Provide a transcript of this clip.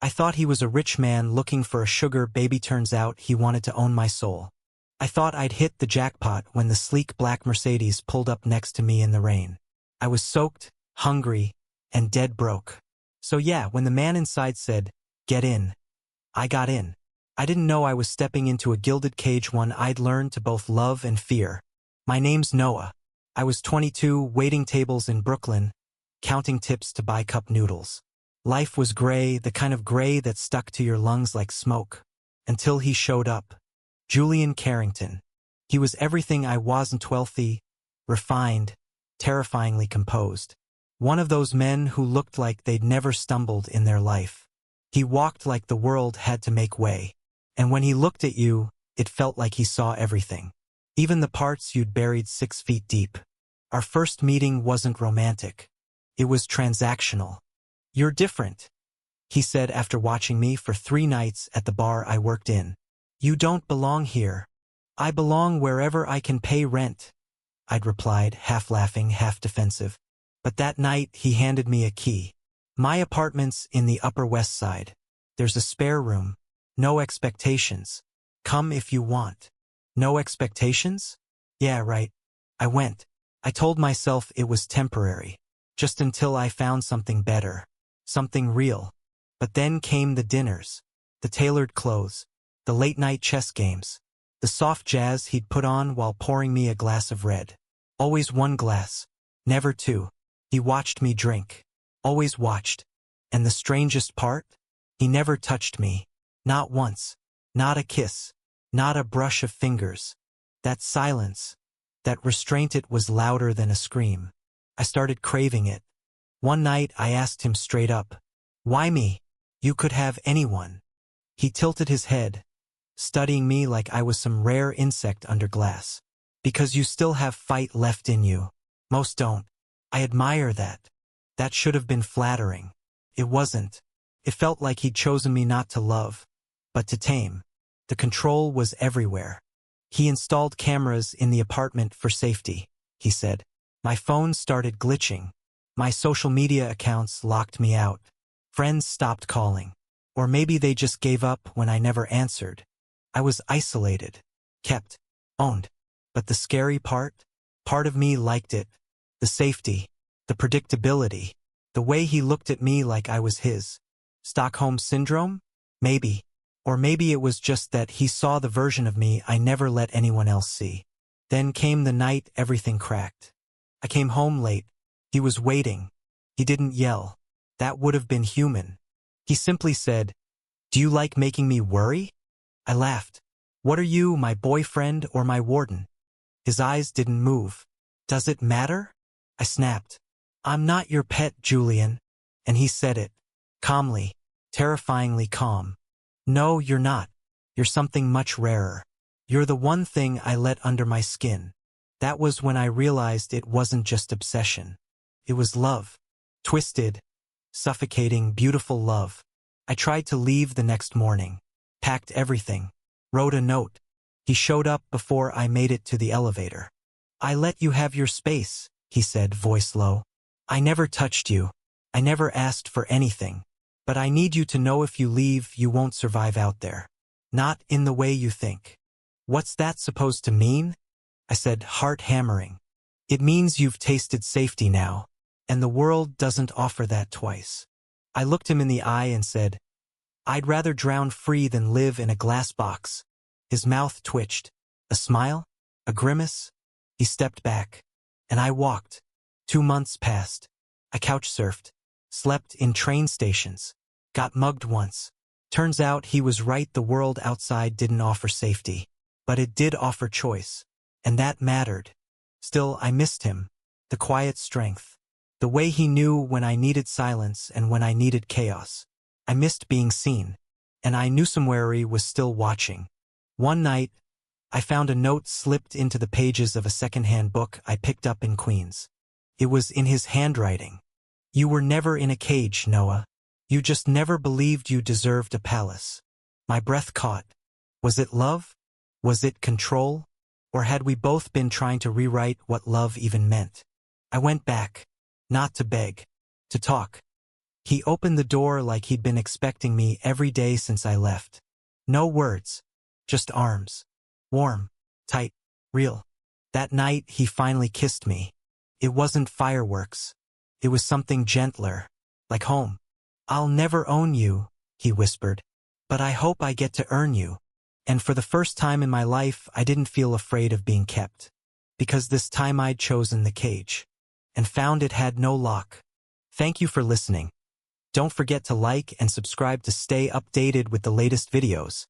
I thought he was a rich man looking for a sugar baby. Turns out he wanted to own my soul. I thought I'd hit the jackpot when the sleek black Mercedes pulled up next to me in the rain. I was soaked, hungry, and dead broke. So yeah, when the man inside said, "Get in," I got in. I didn't know I was stepping into a gilded cage, one I'd learned to both love and fear. My name's Noah. I was 22, waiting tables in Brooklyn, counting tips to buy cup noodles. Life was gray, the kind of gray that stuck to your lungs like smoke. Until he showed up. Julian Carrington. He was everything I wasn't: wealthy, refined, terrifyingly composed. One of those men who looked like they'd never stumbled in their life. He walked like the world had to make way. And when he looked at you, it felt like he saw everything. Even the parts you'd buried 6 feet deep. Our first meeting wasn't romantic. It was transactional. "You're different," he said after watching me for 3 nights at the bar I worked in. "You don't belong here." "I belong wherever I can pay rent," I'd replied, half laughing, half defensive. But that night he handed me a key. "My apartment's in the Upper West Side. There's a spare room. No expectations. Come if you want." No expectations? Yeah, right. I went. I told myself it was temporary. Just until I found something better. Something real. But then came the dinners. The tailored clothes. The late-night chess games. The soft jazz he'd put on while pouring me a glass of red. Always 1 glass. Never 2. He watched me drink. Always watched. And the strangest part? He never touched me. Not once. Not a kiss. Not a brush of fingers. That silence. That restraint, it was louder than a scream. I started craving it. One night I asked him straight up, "Why me? You could have anyone." He tilted his head, studying me like I was some rare insect under glass. "Because you still have fight left in you. Most don't." I admire that. That should have been flattering. It wasn't. It felt like he'd chosen me not to love, but to tame. The control was everywhere. He installed cameras in the apartment for safety, he said. My phone started glitching. My social media accounts locked me out. Friends stopped calling. Or maybe they just gave up when I never answered. I was isolated. Kept. Owned. But the scary part of me liked it. The safety. The predictability. The way he looked at me like I was his. Stockholm Syndrome? Maybe. Or maybe it was just that he saw the version of me I never let anyone else see. Then came the night everything cracked. I came home late. He was waiting. He didn't yell. That would have been human. He simply said, "Do you like making me worry?" I laughed. "What are you, my boyfriend or my warden?" His eyes didn't move. "Does it matter?" I snapped. "I'm not your pet, Julian." And he said it. Calmly. Terrifyingly calm. "No, you're not. You're something much rarer. You're the one thing I let under my skin." That was when I realized it wasn't just obsession. It was love. Twisted, suffocating, beautiful love. I tried to leave the next morning. Packed everything. Wrote a note. He showed up before I made it to the elevator. "I let you have your space," he said, voice low. "I never touched you. I never asked for anything. But I need you to know if you leave, you won't survive out there. Not in the way you think." "What's that supposed to mean?" I said, heart hammering. "It means you've tasted safety now, and the world doesn't offer that twice." I looked him in the eye and said, "I'd rather drown free than live in a glass box." His mouth twitched. A smile? A grimace? He stepped back. And I walked. 2 months passed. I couch surfed. Slept in train stations. Got mugged once. Turns out he was right, the world outside didn't offer safety. But it did offer choice. And that mattered. Still, I missed him. The quiet strength. The way he knew when I needed silence and when I needed chaos. I missed being seen. And I knew somewhere he was still watching. One night, I found a note slipped into the pages of a second-hand book I picked up in Queens. It was in his handwriting. "You were never in a cage, Noah. You just never believed you deserved a palace." My breath caught. Was it love? Was it control? Or had we both been trying to rewrite what love even meant? I went back. Not to beg. To talk. He opened the door like he'd been expecting me every day since I left. No words, just arms. Warm, tight, real. That night, he finally kissed me. It wasn't fireworks. It was something gentler, like home. "I'll never own you," he whispered, "but I hope I get to earn you." And for the first time in my life, I didn't feel afraid of being kept. Because this time I'd chosen the cage. And found it had no lock. Thank you for listening. Don't forget to like and subscribe to stay updated with the latest videos.